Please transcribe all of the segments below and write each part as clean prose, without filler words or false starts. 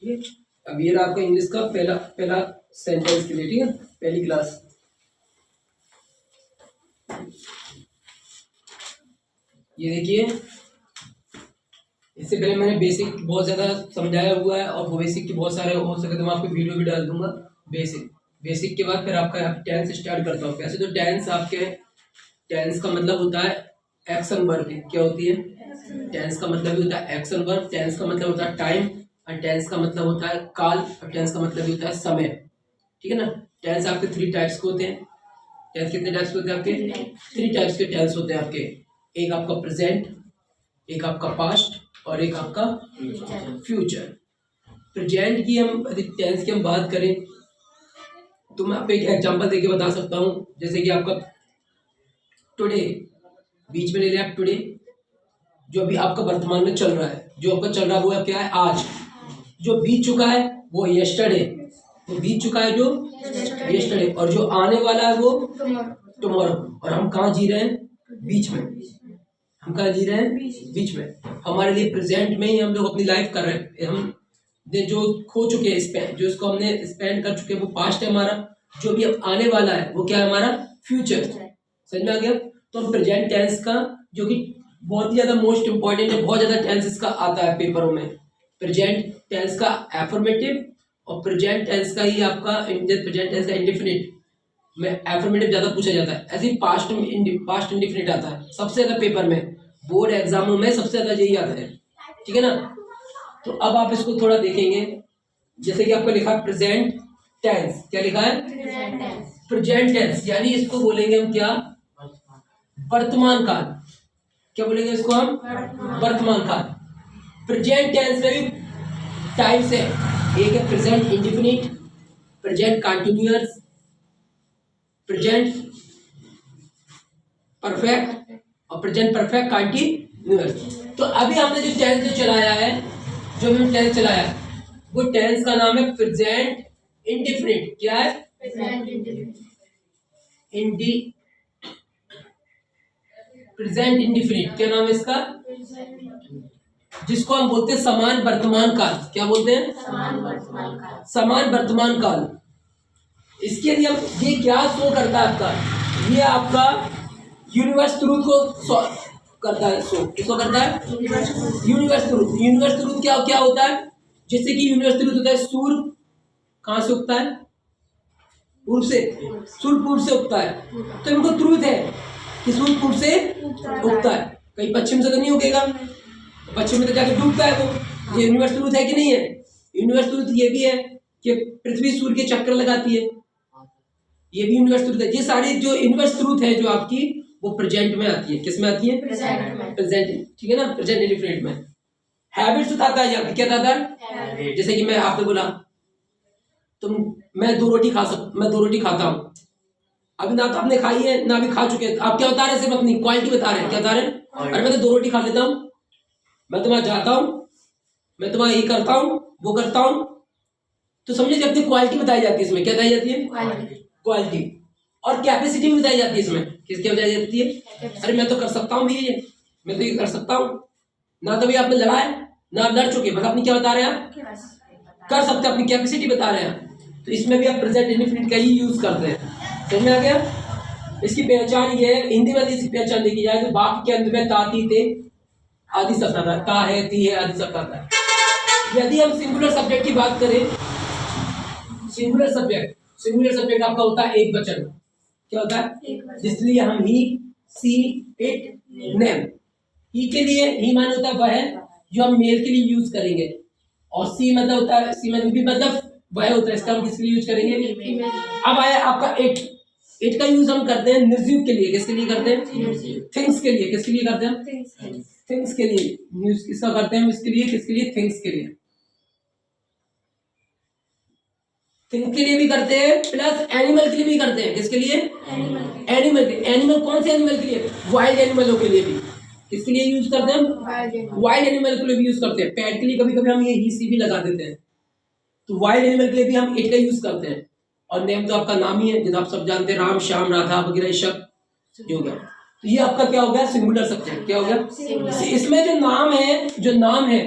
ठीक है। अब ये रहा आपका इंग्लिश का पहला पहला सेंटेंस के लिए, ठीक है, पहली क्लास। ये देखिए, इससे पहले मैंने बेसिक बहुत ज़्यादा समझाया हुआ है और बेसिक के बहुत सारे हो सके तो मैं आपको वीडियो भी डाल दूंगा। बेसिक के बाद फिर आपका टेंस स्टार्ट करता हूँ। वैसे तो टेंस आपके, टेंस का मतलब होता है एक्शन वर्ब। क्या होती है? टेंस का मतलब भी होता है एक्शन वर्ब, टेंस का मतलब होता है टाइम, और टेंस का मतलब होता है काल, और टेंस का मतलब भी होता है समय। ठीक है ना। टेंस आपके 3 टाइप्स के होते हैं। टेंस कितने टाइप्स के होते हैं आपके? 3 टाइप्स के टेंस होते हैं आपके। एक आपका प्रेजेंट, एक आपका पास्ट, और एक आपका फ्यूचर। प्रेजेंट की हम टेंस की हम बात करें तो मैं आपको एक एग्जांपल देके बता सकता हूँ। जैसे कि आपका टुडे, बीच में ले लिया आप टुडे, जो अभी आपका वर्तमान में चल रहा है, जो आपका चल रहा है वो क्या है? आज। जो बीत चुका है वो यस्टरडे, वो बीत चुका है जो यस्टरडे, और जो आने वाला है वो टुमारो। और हम कहाँ जी रहे हैं? बीच में। हम कहाँ जी रहे हैं? बीच में। हमारे लिए प्रेजेंट में ही हम लोग अपनी लाइफ कर रहे हैं। हम जो खो चुके हैं, जो इसको हमने स्पेंड कर चुके हैं वो पास्ट है हमारा। जो भी अब आने वाला है वो क्या है? हमारा फ्यूचर। समझ में आ गया? तो हम प्रेजेंट टेंस का, जो कि बहुत ही ज्यादा मोस्ट इंपॉर्टेंट है, बहुत ज्यादा टेंस इसका आता है पेपरों में। प्रेजेंट टेंस का एफर्मेटिव और प्रेजेंट टेंस का ही आपका प्रेजेंट टेंस का इंडेफिनिट में एफर्मेटिव ज्यादा पूछा जाता है। ऐसे ही पास्ट इंडेफिनिट आता है सबसे ज्यादा पेपर में, बोर्ड एग्जामों में सबसे ज्यादा यही आता है। ठीक है ना। तो अब आप इसको थोड़ा देखेंगे। जैसे कि आपको लिखा है प्रेजेंट टेंस। क्या लिखा है? प्रेजेंट टेंस, यानी इसको बोलेंगे हम क्या? वर्तमान काल। क्या बोलेंगे इसको हम? वर्तमान काल। प्रेजेंट टेंस में भी टाइप्स है। एक है present indefinite, present continuous, present perfect और प्रेजेंट परफेक्ट कंटिन्यूअस। तो अभी हमने जो टेंस जो चलाया है, जो हमने टेंस चलाया है, वो टेंस का नाम है प्रेजेंट इंडेफिनिट। क्या है? Present indefinite. क्या नाम है इसका? जिसको हम बोलते हैं समान वर्तमान काल। क्या बोलते हैं? समान वर्तमान काल। इसके लिए हम, ये क्या शो करता है आपका? ये आपका यूनिवर्स ट्रूथ को करता है। शो किसको करता है? Universe truth. यूनिवर्स ट्रूथ क्या क्या होता है? जैसे कि यूनिवर्स ट्रूथ होता है सूर्य कहाँ से उगता है? पूर्व से। सूर्य पूर्व से उगता है, तो इनको ट्रूथ है कि सूर्य पूर्व से उगता है, कहीं पश्चिम से तो नहीं उगेगा, पश्चिम में तो जाके डूबता है वो। ये यूनिवर्स ट्रूथ है कि नहीं है? यूनिवर्स ट्रूथ ये भी है कि पृथ्वी सूर्य के चक्कर लगाती है, ये भी यूनिवर्स ट्रूथ है। ये सारी जो यूनिवर्स ट्रूथ है जो आपकी, वो प्रेजेंट में आती है। किस में आती है? प्रेजेंट। ठीक है ना। प्रेजेंट इंडेफिनिट में हैबिट्स बताता है। क्या बताता है? जैसे कि मैं आपने बोला तुम, मैं 2 रोटी खाता हूँ। अभी ना तो आपने खाई है ना अभी खा चुके हैं। आप क्या बता रहे हैं? सिर्फ अपनी क्वालिटी बता रहे हैं। क्या बता रहे हैं? अरे मैं तो 2 रोटी खा लेता हूँ, मैं तुम्हारा जाता हूँ, मैं तुम्हारा ये करता हूँ, वो करता हूँ। तो समझे, अपनी क्वालिटी बताई जाती है इसमें। क्या बताई जाती है? क्वालिटी। और कैपेसिटी भी बताई जाती है इसमें। किसकी बताई जाती है? अरे मैं तो कर सकता हूँ भैया, मैं तो ये कर सकता हूँ। ना तो भी आपने लड़ा है ना आप लड़ चुके, बस अपनी क्या बता रहे हैं? आप कर सकते हैं, अपनी कैपेसिटी बता रहे हैं। तो इसमें भी आप प्रेजेंट इंडेफिनिट का ही यूज करते हैं। समझ में आ गया? इसकी पहचान ये है, हिंदी में इसकी पहचान देखी जाए तो वाक्य के अंत में ता ती ते आदि शब्द आता है। ता है, ती है, आदि शब्द आता है। यदि हम सिंगुलर सब्जेक्ट की बात करें, सिंगुलर सब्जेक्ट आपका होता है एक वचन। क्या होता है? इसलिए हम ही, सी, इट, नेम। ही के लिए, ही मान होता है वह जो हम मेल के लिए यूज करेंगे, और सी मतलब होता है, सी मतलब वह होता है, इसका हम किसके लिए यूज करेंगे? अब आया आपका इट का यूज हम करते हैं निर्जीव के लिए। किसके लिए करते हैं? थिंग्स के लिए। किसके लिए करते हैं? थिंग्स के लिए यूज किसका करते हैं? इसके लिए, किसके लिए? थिंग्स के लिए। थिंग्स के लिए भी करते हैं, प्लस एनिमल के लिए भी करते हैं। किसके लिए? एनिमल कौन से एनिमल के लिए? वाइल्ड एनिमलों के लिए भी। किसके लिए यूज करते हैं? वाइल्ड एनिमल के लिए भी यूज करते हैं। पेट के लिए कभी कभी हम ये ही सी भी लगा देते हैं। तो वाइल्ड एनिमल के लिए भी हम इट का यूज करते हैं। और नेम तो आपका नाम ही है, जैसे आप सब जानते हैं, राम, श्याम, राधा वगैरह शब्द हो गया। तो ये आपका क्या हो गया? Singular subject. क्या हो गया? इसमें जो नाम है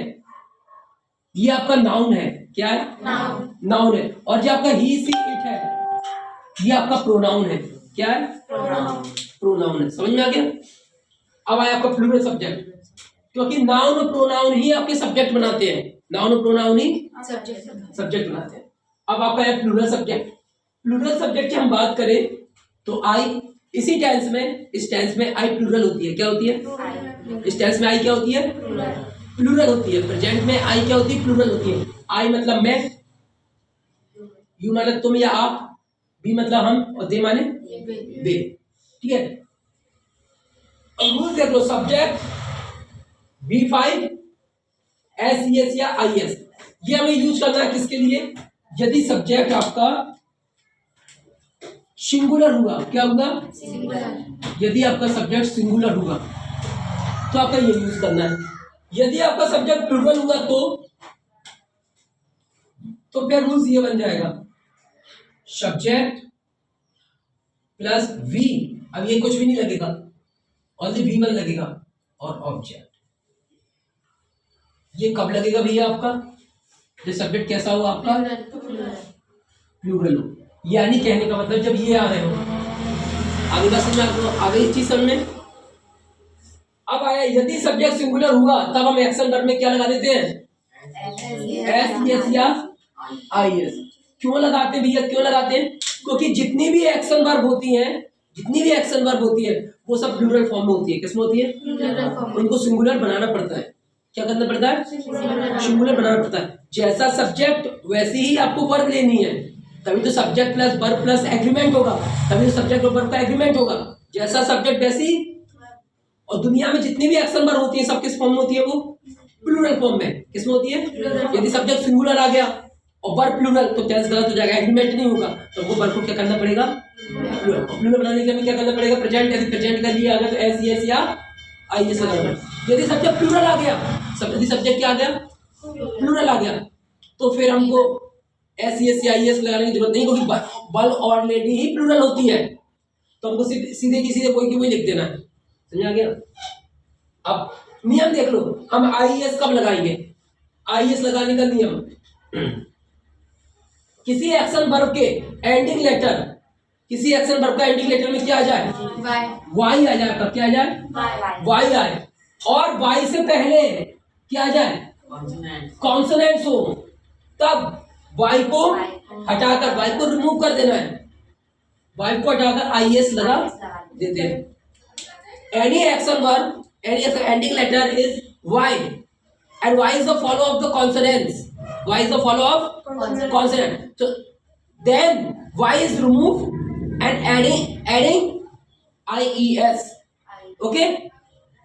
ये आपका नाउन है। क्या है? नाउन है। और जो आपका ही सी इट है ये आपका प्रोनाउन है। क्या है? प्रोनाउन है। समझ में आ गया? अब आया आपका प्लूरल सब्जेक्ट, क्योंकि नाउन और प्रोनाउन ही आपके सब्जेक्ट बनाते हैं। नाउन और प्रोनाउन ही सब्जेक्ट बनाते हैं। अब आपका है प्लूरल सब्जेक्ट। प्लूरल सब्जेक्ट की हम बात करें तो आई, इसी टेंस में, इस टेंस में आई प्लूरल होती है। क्या होती है? इस टेंस में आई क्या होती है? प्लूरल होती है। प्रेजेंट में आई क्या होती है? प्लूरल होती है। आई मतलब मैं, यू मतलब तुम या आप, बी मतलब हम, और दे माने वे। ठीक है? अब रूल देख लो, सब्जेक्ट V5 SES या IS, ये हमें यूज करना है किसके लिए? यदि सब्जेक्ट आपका सिंगुलर हुआ। क्या हुआ? यदि आपका सब्जेक्ट सिंगुलर हुआ तो आपका ये यूज करना है। यदि आपका सब्जेक्ट प्लूरल हुआ तो फिर रूल्स ये बन जाएगा, सब्जेक्ट प्लस V, अब ये कुछ भी नहीं लगेगा, ओनली V1 लगेगा, और ऑब्जेक्ट। ये कब लगेगा भैया आपका? जब सब्जेक्ट कैसा हो आपका? प्लूरल हो। यानी कहने का मतलब जब ये आ रहे हो, आगे बात समझ में आपको? आगे इस चीज समझ में अब आया, यदि सब्जेक्ट सिंगुलर हुआ तब हम एक्शन वर्ब में क्या लगा देते हैं? SES या IS। क्यों लगाते हैं भैया? क्यों लगाते हैं? क्योंकि जितनी भी एक्शन वर्ब होती है वो सब प्लूरल फॉर्म में होती है। किसमें होती है? उनको सिंगुलर बनाना पड़ता है। क्या करना पड़ता है? सिंगुलर बनाना पड़ता है। जैसा सब्जेक्ट वैसी ही आपको वर्ब लेनी है, तभी तो subject plus verb plus agreement होगा, तभी तो सब्जेक्ट और वर्ब का एग्रीमेंट होगा। जैसा सब्जेक्ट वैसी, और दुनिया में जितनी भी एक्शन वर्ब होती है सब किस फॉर्म में होती है? वो प्लूरल फॉर्म में। किसमें होती है? यदि सब्जेक्ट सिंगुलर आ गया और वर्ब प्लूरल तो टेंस गलत हो जाएगा, एग्रीमेंट नहीं होगा, तो वो वर्ब को क्या करना पड़ेगा? प्लूरल बनाने के लिए हमें क्या करना पड़ेगा? प्रेजेंट। यदि प्रेजेंट का लिए आ गया तो SES या IS लगाना। यदि सब्जेक्ट प्लूरल आ गया, यदि सब्जेक्ट क्या आ गया? प्लूरल आ गया, तो फिर हमको SES या IS लगाने की जरूरत नहीं, क्योंकि बल और लेडी ही प्लूरल होती है, तो हमको सीधे की सीधे कोई की कोई लिख देना है। समझ आ गया? अब नियम देख लो, हम IS कब लगाएंगे? IS लगाने का नियम, किसी एक्शन वर्ब के एंडिंग लेटर, किसी एक्शन वर्ब का एंडिंग लेटर में क्या आ जाए? वाई आ जाए। कब क्या आ जाए? वाई आए। और वाई से पहले क्या आ जाए? कॉन्सोनेंट्स हो, तब वाई को हटाकर, वाई को रिमूव कर देना है, वाई को हटाकर IS लगा देते हैं। Any action verb, any ending letter is Y, and y is the follow of the consonants. Y is the follow of consonant. So then y is removed and adding IES. Okay?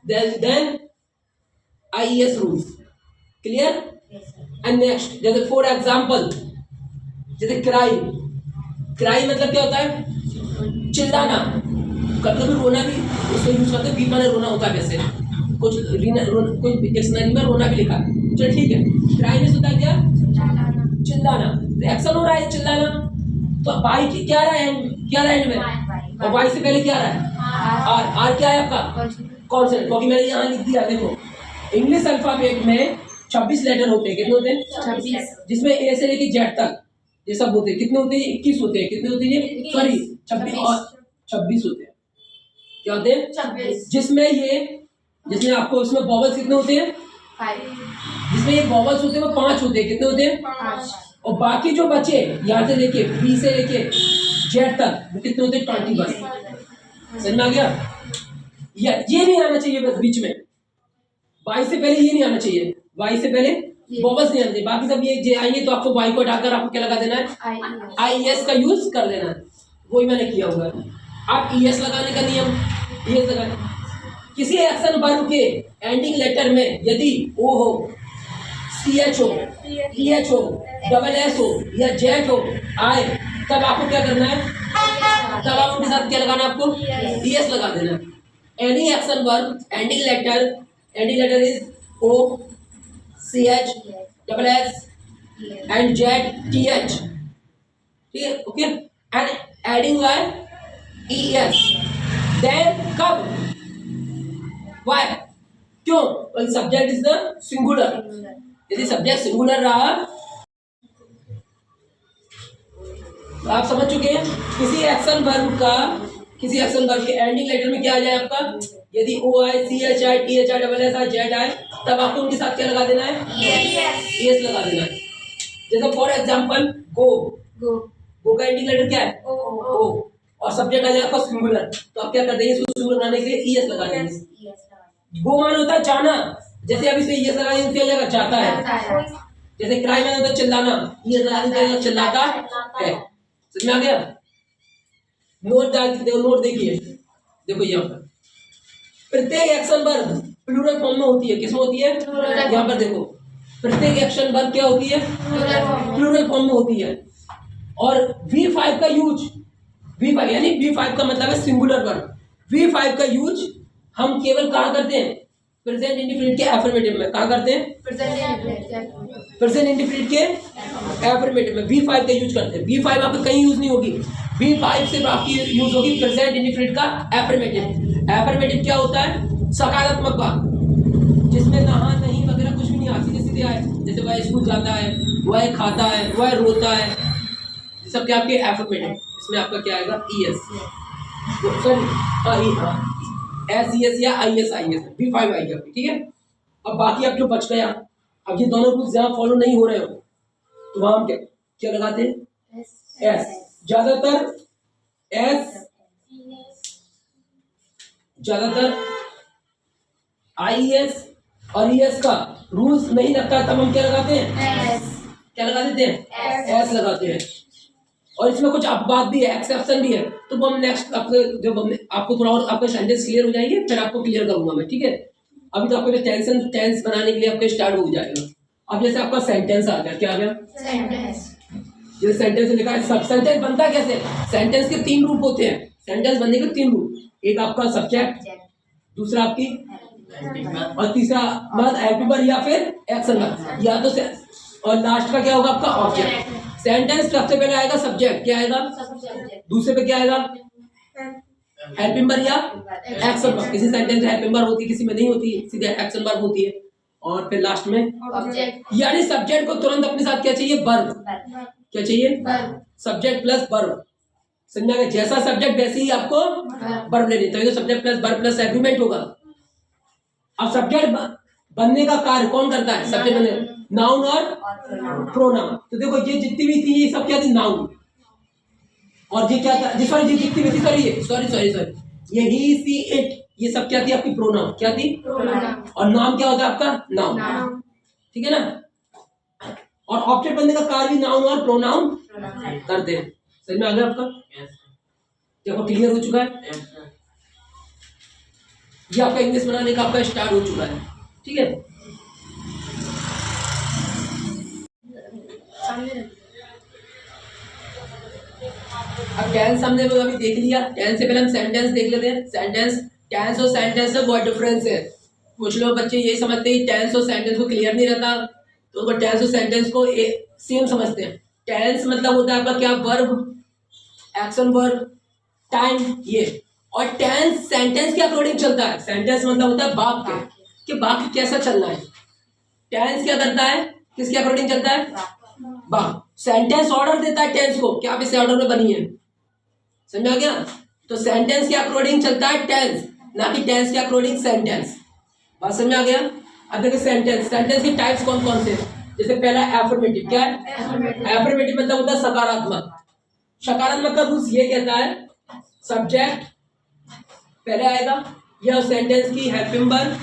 Then IES rules. Clear? And next, जैसे for example, जैसे cry मतलब क्या होता है? चिल्लाना। कभी रोना भी उसको यूज करते हैं। बी माने रोना होता है, वैसे कुछ डिक्शनरी में रोना भी लिखा है। चलो ठीक है। क्राई में होता है क्या? चिल्लाना। तो एक्शन हो रहा है चिल्लाना, तो वाई की क्या रहा है? क्या रहा है एंड में? और वाई से पहले क्या रहा है? आर क्या है आपका? कॉन्सोनेंट। क्योंकि मैंने यहाँ लिख दिया, देखो इंग्लिश अल्फाबेट में 26 लेटर होते हैं। कितने होते हैं? 26। जिसमें ए से लेके जेड तक ये सब होते हैं। कितने होते हैं? 21 होते हैं। कितने होते हैं? सॉरी 26 और 26 होते हैं। क्या होते हैं? 26। जिसमें आपको इसमें वॉवल्स कितने होते हैं? 5। जिसमें ये वॉवल्स होते हैं वो 5 होते हैं। कितने होते हैं? 5। और बाकी जो बचे यहाँ से लेके बी से लेके जेड तक वो कितने होते हैं? 21। समझ में आ गया? ये नहीं आना चाहिए बस बीच में, वाई से पहले ये नहीं आना चाहिए, वाई से पहले वॉवल्स नहीं आना चाहिए। बाकी सब ये आएंगे तो आपको वाई को हटाकर आपको क्या लगा देना है? IES का यूज कर लेना है। वही मैंने किया हुआ है। आप ES लगाने का नियम, ES लगाने, किसी एक्शन वर्ब के एंडिंग लेटर में यदि O हो, CH हो, TH हो, SS हो या Z हो आए, तब आपको क्या करना है? तब आप उनके साथ क्या लगाना है? आपको ES लगा देना है। Any action verb ending letter is O, CH, SS and Z, TH। ठीक है? ओके। And adding ES। देन कब? Why? क्यों? Subject is the singular. यदि सब्जेक्ट सिंगुलर रहा आप समझ चुके हैं। किसी एक्शन वर्ब के एंडिंग लेटर में क्या आ जाए आपका, यदि OICHI THI तब आपको उनके साथ क्या लगा देना है, ES लगा देना है। जैसे फॉर एग्जांपल गो का एंडिंग लेटर क्या है, O, और सब्जेक्ट आ जाए आपका सिंगुलर, तो आप क्या कर देंगे, इसको सिंगुलर बनाने के लिए ES लगा देंगे। गो मान होता है जाना, जैसे अब इसे ES लगा देंगे, क्या हो जाएगा, जाता है। जैसे क्राई मान होता है चिल्लाना, ES लगा देंगे, चिल्लाता है। समझ में आ गया। नोट डाल देखो, नोट देखिए, देखो यहाँ पर प्रत्येक एक्शन वर्ब प्लूरल फॉर्म में होती है। किसमें होती है, यहाँ पर देखो, प्रत्येक एक्शन वर्ब क्या होती है, प्लूरल फॉर्म में होती है। और V5 का यूज, V5 यानी V5 का मतलब है सिंगुलर वर्ब। V5 का यूज हम केवल कहाँ करते हैं, प्रेजेंट इंडेफिनिट के एफर्मेटिव में। कहाँ करते हैं, प्रेजेंट इंडेफिनिट के एफर्मेटिव में V5 का यूज करते हैं। V5 आपका कहीं यूज नहीं होगी, V5 सिर्फ आपकी यूज होगी प्रेजेंट इंडेफिनिट का एफर्मेटिव। एफर्मेटिव क्या होता है, सकारात्मक बात, जिसमें नहा नहीं वगैरह कुछ भी नहीं आ, सीधे सीधे आए। जैसे वह स्कूल जाता है, वह खाता है, वह रोता है, सब क्या आपके एफर्मेटिव। इसमें आपका क्या आएगा, ES, सॉरी SES या IS V5 आएगा, ठीक है। अब बाकी आप जो बच गया, अब ये दोनों रूल्स जहाँ फॉलो नहीं हो रहे हो तो वहां हम क्या लगाते हैं, S। ज्यादातर IES और ES का रूल्स नहीं लगता, तब हम क्या लगाते हैं, क्या लगा देते हैं, S लगाते हैं। और इसमें कुछ बात भी है, एक्सेप्शन भी है, तो वो हम नेक्स्ट जब हमने आपको थोड़ा और आपका सेंटेंस क्लियर हो जाएंगे, फिर आपको क्लियर करूंगा मैं, ठीक है। अभी तो आपको टेंस बनाने के लिए आपका स्टार्ट हो जाएगा। अब जैसे आपका सेंटेंस आ गया, क्या आ गया, सेंटेंस। जैसे सेंटेंस लिखा है, सब सेंटेंस बनता कैसे, सेंटेंस के 3 रूप होते हैं। सेंटेंस बनने के 3 रूप, एक आपका सब्जेक्ट, दूसरा आपकी और तीसरा मतलब एडवर्ब या फिर एक्शन वर्ब, या तो और लास्ट का क्या होगा आपका ऑब्जेक्ट। सेंटेंस सबसे पहले आएगा सब्जेक्ट, क्या आएगा, दूसरे पे क्या आएगा, हेल्पिंग वर्ब या एक्शन वर्ब। किसी सेंटेंस में हेल्पिंग वर्ब होती है, किसी में नहीं होती, सीधे एक्शन वर्ब होती है। और फिर लास्ट में ऑब्जेक्ट, यानी सब्जेक्ट को तुरंत अपने साथ क्या चाहिए, वर्ब। क्या चाहिए, सब्जेक्ट प्लस वर्ब। समझा गया, जैसा सब्जेक्ट वैसे ही आपको वर्ब लेनी, तो subject plus verb plus agreement होगा। अब सब्जेक्ट बनने का कार्य कौन करता है, सब्जेक्ट बनने, नाउन और प्रोनाउन। तो देखो ये जितनी भी थी, ये सब क्या थी, नाउन। और ये क्या था, सॉरी ये जितनी भी थी, सॉरी ये ही सी इट, ये सब क्या थी आपकी, प्रोनाउन। क्या थी, प्रोनाउन। और नाम क्या होता है आपका, नाउन, ठीक है ना। और ऑब्जेक्ट बनने का कार्य भी नाउन और प्रोनाउन करते हैं। समझ में आ गया आपका, देखो क्लियर हो चुका है। ये आपका इंग्लिश बनाने का आपका स्टार्ट हो चुका है, ठीक है। अब टेंस हमने अभी देख लिया। टेंस से पहले हम सेंटेंस देख लेते हैं। टेंस और सेंटेंस में बहुत डिफरेंस है। कुछ लोग बच्चे ये समझते हैं टेंस और सेंटेंस को क्लियर नहीं रहता, तो वो टेंस और सेंटेंस को सेम समझते हैं। टेंस मतलब होता है आपका क्या, वर्ब, एक्शन वर्ब, टाइम, ये। और टेंस सेंटेंस के अकॉर्डिंग चलता है। सेंटेंस मतलब होता है वाक्य, कि वाक्य कैसा चलना है। टेंस क्या करता है, किसके अकॉर्डिंग चलता है, वाक्य। सेंटेंस ऑर्डर देता है टेंस को, क्या आप इस ऑर्डर में बनी है, समझ आ गया। तो सेंटेंस के अकॉर्डिंग चलता है टेंस, ना कि टेंस के अकॉर्डिंग सेंटेंस। बात समझ आ गया। अब देखिए सेंटेंस के टाइप्स कौन कौन से। जैसे पहला एफर्मेटिव, क्या है, एफर्मेटिव मतलब होता है सकारात्मक। सकारात्मक का रूल्स ये कहता है, सब्जेक्ट पहले आएगा, यह सेंटेंस की हेल्पिंग वर्ब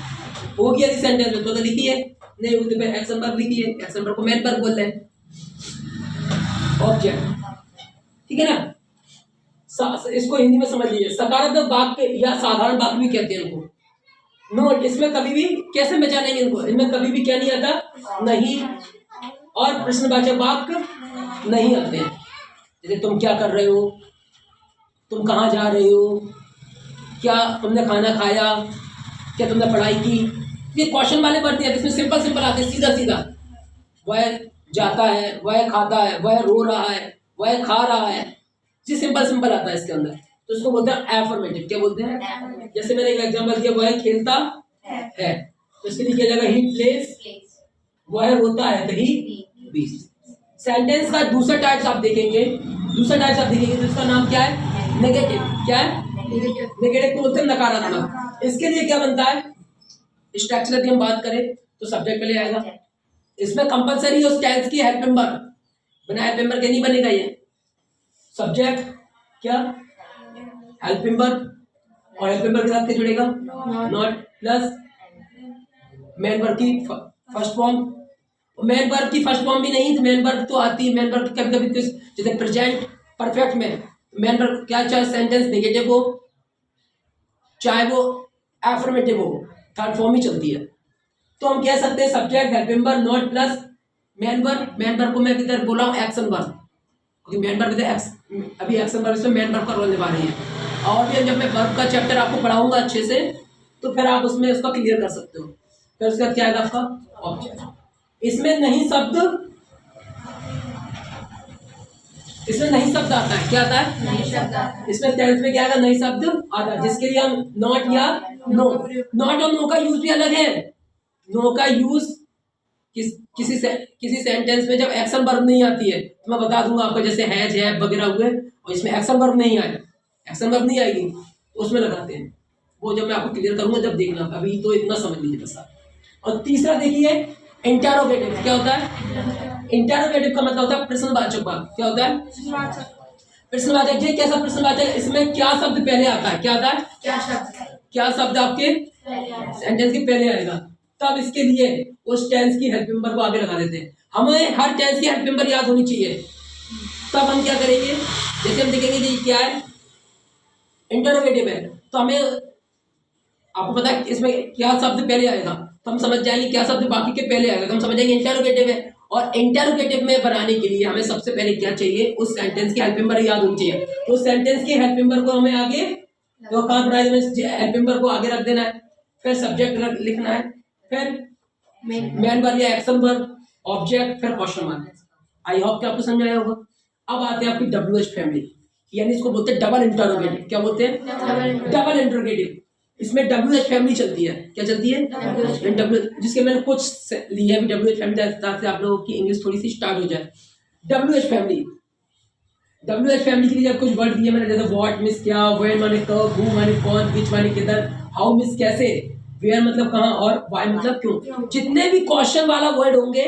होगी यदि सेंटेंस में, तो लिखिए, नहीं होगी तो फिर एक्शन वर्ब लिखिए। एक्शन वर्ब को मेन वर्ब बोल रहे हैं, ऑब्जेक्ट, ठीक है ना। इसको हिंदी में समझ लीजिए, सकारात्मक वाक्य या साधारण वाक्य भी कहते हैं इनको। नोट, इसमें कभी भी कैसे पहचानेंगे इनको, इनमें कभी भी क्या नहीं आता, नहीं और प्रश्नवाचक वाक्य नहीं आते। जैसे तुम क्या कर रहे हो, तुम कहाँ जा रहे हो, क्या तुमने खाना खाया, क्या तुमने पढ़ाई की, ये क्वेश्चन वाले वर्ड नहीं आते। इसमें सिंपल आते हैं, सीधा सीधा। वह जाता है, वह खाता है, वह रो रहा है, वह खा रहा है, जी सिंपल आता है इसके अंदर। तो इसको बोलते हैं एफर्मेटिव। क्या बोलते हैं, जैसे मैंने एक एग्जांपल दिया, वह खेलता है, तो इसके लिए क्या जाएगा, ही प्लेस। वह रोता है, तो ही बीस। सेंटेंस का दूसरा टाइप्स आप देखेंगे, दूसरा टाइप्स आप देखेंगे तो इसका नाम क्या है, नेगेटिव। क्या है, नेगेटिव को बोलते हैं नकारात्मक। इसके लिए क्या बनता है, स्ट्रक्चर की हम बात करें तो सब्जेक्ट पहले आएगा, इसमें कंपलसरी उस टेंस की हेल्प मेंबर, बिना हेल्प मेंबर के नहीं बनेगा ये। सब्जेक्ट क्या, हेल्प मेंबर, और हेल्प मेंबर के साथ क्या जुड़ेगा, नॉट, प्लस मेन वर्ब की फर्स्ट फॉर्म। मेन वर्ब की फर्स्ट फॉर्म भी नहीं, मेन वर्ब तो आती है, मेन वर्ब कभी कभी जैसे प्रेजेंट परफेक्ट में मेन वर्ब क्या, चाहे सेंटेंस नेगेटिव हो चाहे वो एफर्मेटिव हो, थर्ड फॉर्म ही चलती है। तो हम कह सकते हैं subject, help member, not plus main verb. Main verb को मैं किधर बोला हूँ, एक्शन वर्ब, क्योंकि मेन वर्ब अभी एक्शन वर्ब इसमें मेन वर्ब का रोल निभा रही है। और भी जब मैं वर्ब का चैप्टर आपको पढ़ाऊंगा अच्छे से तो फिर आप उसमें उसका क्लियर कर सकते हो। फिर उसके बाद क्या आएगा आपका ऑब्जेक्ट। इसमें नहीं शब्द, इसमें नहीं शब्द आता है, क्या आता है, नहीं शब्द आता है। इसमें टेंस में क्या आएगा, नहीं शब्द आता है, जिसके लिए हम नॉट या नो, नॉट और नो का यूज भी अलग है। नो का यूज किसी सेंटेंस में जब एक्शन वर्ब नहीं आती है, तो मैं बता दूंगा आपको, जैसे हैज है वगैरह हुए और इसमें एक्शन वर्ब नहीं आए, एक्शन वर्ब नहीं आएगी तो उसमें लगाते हैं। वो जब मैं आपको क्लियर करूंगा जब देखना, अभी तो इतना समझ लीजिए बस आप। और तीसरा देखिए इंटरोगेटिव। क्या होता है, इंटरोगेटिव का मतलब होता है प्रश्नवाचक पद। क्या होता है, प्रश्नवाचक। ये कैसा प्रश्नवाचक, इसमें क्या शब्द पहले आता है, क्या आता है, क्या शब्द आपके सेंटेंस के पहले आएगा, तब इसके लिए उस टेंस की हेल्प मेंबर को आगे लगा देते हैं। हमें हर टेंस की हेल्प मेंबर याद होनी चाहिए। तब हम क्या करेंगे, जैसे हम देखेंगे कि क्या है, इंटरोगेटिव है तो हमें, आपको पता है इसमें क्या शब्द पहले आएगा, तो हम समझ जाएंगे क्या शब्द बाकी के पहले आएगा, तो हम समझ जाएंगे इंटरोगेटिव है। और इंटरोगेटिव में बनाने के लिए हमें सबसे पहले क्या चाहिए, उस सेंटेंस की हेल्प मेंबर याद होनी चाहिए। तो उस सेंटेंस की हेल्प मेंबर को हमें आगे, तो कहाँ बनाए, हेल्प मेंबर को आगे रख देना है, फिर सब्जेक्ट लिखना है, फिर मेन वर्ब या एक्शन वर्ब, ऑब्जेक्ट, फिर क्वेश्चन मार्क। आई होप कि आपको समझ आया होगा। अब आते हैं आपकी WH फैमिली, यानी इसको बोलते हैं डबल इंटरोगेटिव। क्या बोलते हैं, डबल इंटरोगेटिव। इसमें WH फैमिली चलती है। क्या चलती है, जिसके मैंने कुछ लिया है WH फैमिली, ताकि आप लोगों की इंग्लिश थोड़ी सी स्टार्ट हो जाए। WH फैमिली, WH फैमिली के लिए कुछ वर्ड दिए मैंने, जैसे व्हाट मीन्स क्या, व्हेन माने कब, हु माने कौन, व्हिच माने किधर, हाउ मीन्स कैसे, वेयर मतलब कहाँ, और व्हाई मतलब क्यों। जितने भी क्वेश्चन वाला वर्ड होंगे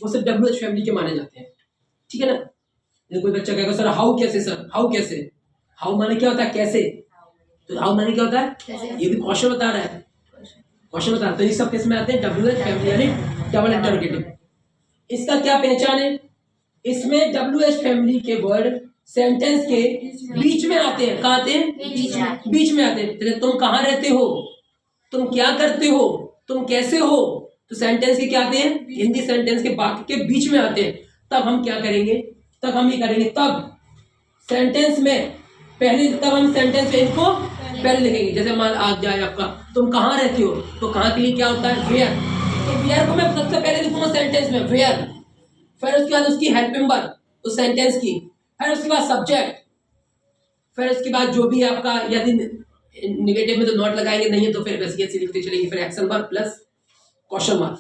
वो सब WH फैमिली के माने जाते हैं, ठीक है ना। कोई बच्चा कहेगा सर हाउ कैसे, सर हाउ कैसे, हाउ माने क्या होता है, कैसे, तो हाउ माने क्या होता है, ये भी क्वेश्चन बता रहा है, क्वेश्चन बता रहा है। तो ये सब किसमें आते हैं, WH फैमिली यानी डबल इंटरोगेटिव। इसका क्या पहचान है, इसमें WH फैमिली के वर्ड सेंटेंस के बीच में आते हैं। कहाँ आते हैं, बीच में आते हैं। तुम कहाँ रहते हो, तुम क्या करते हो, तुम कैसे हो, तो सेंटेंस के क्या आते हैं, हिंदी सेंटेंस के बाकी के बीच में आते हैं। तब हम क्या करेंगे, तब हम ये करेंगे, तब सेंटेंस में पहले, तब हम सेंटेंस में इनको पहले लिखेंगे। जैसे मान आ जाए आपका, तुम कहाँ रहते हो, तो कहाँ के लिए क्या होता है, वेयर। तो वेयर को मैं सबसे पहले लिखूंगा सेंटेंस में, वेयर, फिर उसके बाद उसकी हेल्प मेंबर उस सेंटेंस की, फिर उसके बाद सब्जेक्ट, फिर उसके बाद जो भी आपका, यदि नेगेटिव में तो नॉट लगाएंगे, नहीं है तो फिर बस ऐसे लिखते चलेंगे, फिर action verb plus question mark.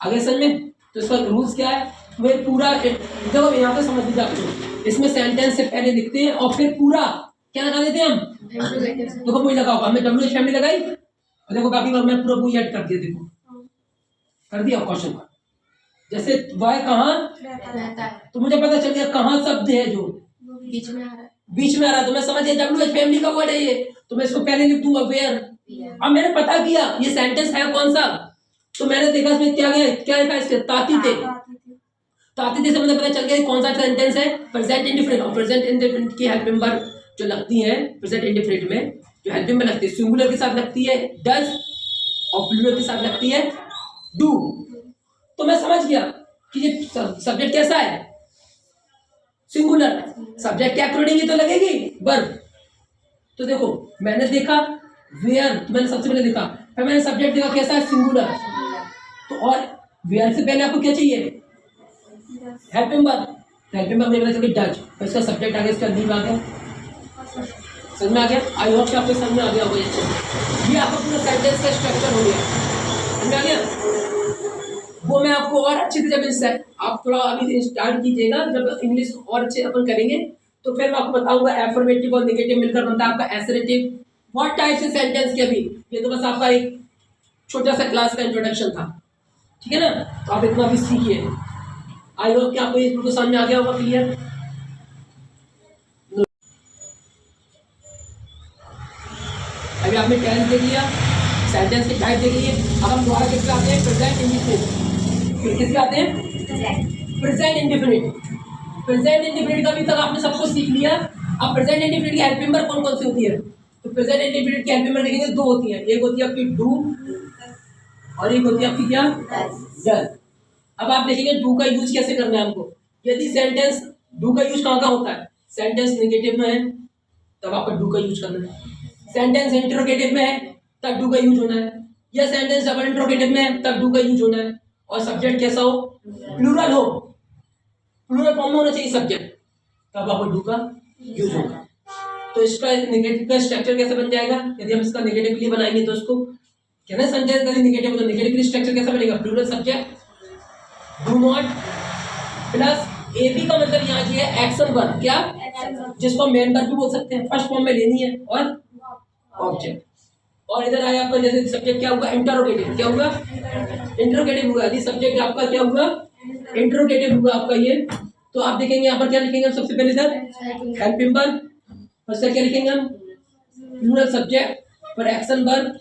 आगे समझ में, तो इसका रूल्स क्या है, वे पूरा देखो यहाँ पे समझ लीजिए आपको, इसमें सेंटेंस से पहले लिखते हैं और फिर पूरा क्या लगा देते हैं हम, देखो वही लगा होगा, हमने WH फैमिली लगाई और देखो बाकी बार मैं पूरा वही ऐड कर दिया, देखो कर दिया क्वेश्चन मार्क। जैसे वह कहाँ रहता है, तो मुझे पता चल गया कहाँ शब्द है जो बीच में आ रहा है, बीच में आ रहा है, तो मैं समझ गया WH फैमिली का वर्ड है ये, तो मैं इसको पहले लिख दूंगा वेयर। अब मैंने पता किया ये सेंटेंस है कौन सा, तो मैंने देखा इसमें क्या गया, क्या लिखा इसके, तातीते, तातीते से मुझे पता चल गया कौन सा सेंटेंस है, प्रेजेंट इंडेफिनिट। और प्रेजेंट इंडेफिनिट की हेल्प मेंबर जो लगती है प्रेजेंट इंडेफिनिट में, जो हेल्प मेंबर लगती है, सिंगुलर के साथ लगती है डज और प्लूरल के साथ लगती है डू। तो मैं समझ गया कि ये सब्जेक्ट कैसा है, सिंगुलर, सब्जेक्ट के अकॉर्डिंग ही तो लगेगी वर्ब। तो देखो मैंने देखा वेयर, तो मैंने सबसे पहले देखा, फिर मैंने सब्जेक्ट देखा कैसा है, सिंगुलर, तो और वेयर से पहले आपको क्या चाहिए, हेल्प मेंबर, हेल्प मेंबर में पता चल डज, फिर इसका सब्जेक्ट आ गया, इसका लीव आ गया, समझ में आ गया। आई होप कि आपको समझ में आ गया होगा ये आपका पूरा सेंटेंस का स्ट्रक्चर हो गया, समझ में आ गया। वो मैं आपको और अच्छे से जब आप थोड़ा अभी स्टार्ट कीजिएगा, जब इंग्लिश और अच्छे अपन करेंगे तो फिर मैं आपको बताऊंगा एफर्मेटिव और नेगेटिव मिलकर बनता है आपका assertive. What types of sentence के, अभी ये तो बस आपका एक छोटा सा क्लास का इंट्रोडक्शन था, ठीक है ना। तो आप इतना भी सीखिए। आई होप कि आपको ये बिल्कुल समझ में आ गया होगा, क्लियर। अभी आपने टेंस देख लिया, सेंटेंस के टाइप देख लिए। अब हम दोबारा किसके आते हैं, प्रेजेंट इंडेफिनिट। फिर किसके आते हैं, प्रेजेंट इंडेफिनिट। प्रेजेंट इंडेफिनिट का भी तक आपने सब कुछ सीख लिया। अब प्रेजेंट इंडेफिनिट की हेल्प मेंबर कौन कौन सी होती है, तो प्रेजेंट इंडेफिनिट की हेल्प मेंबर देखेंगे दो होती है, एक होती है आपकी डू और एक होती है आपकी क्या, डज। अब आप देखेंगे डू का यूज कैसे करना है हमको। यदि सेंटेंस, डू का यूज कहाँ कहाँ होता है, सेंटेंस नेगेटिव में है तब आपका डू का यूज करना है, सेंटेंस इंटरोगेटिव में है तब डू का यूज होना है, या सेंटेंस डबल इंटरोगेटिव में है तब डू का यूज होना है। और सब्जेक्ट कैसा हो, प्लूरल हो, प्लूरल फॉर्म में होना चाहिए सब्जेक्ट, तब आपको डू का यूज होगा। तो इसका नेगेटिव का स्ट्रक्चर कैसे बन जाएगा, यदि हम इसका नेगेटिव के लिए बनाएंगे तो इसको कहना सेंटेंस का नेगेटिव, तो नेगेटिव स्ट्रक्चर कैसा बनेगा, plural subject do not plus AB का मतलब यहाँ की है एक्शन वर्ब, क्या, जिसको मेन वर्ब भी बोल सकते हैं, फर्स्ट फॉर्म में लेनी है, और ऑब्जेक्ट। और इधर आया आपका जैसे सब्जेक्ट क्या होगा, इंटरोगेटिव, क्या होगा, इंटरोगेटिव होगा। यदि सब्जेक्ट आपका क्या होगा, इंटरोगेटिव होगा आपका ये, तो आप देखेंगे यहाँ पर क्या लिखेंगे हम, सबसे पहले इधर हेल्पिंग वर्ब, फर्स्ट क्या लिखेंगे हम, प्लूरल सब्जेक्ट पर एक्शन वर्ब,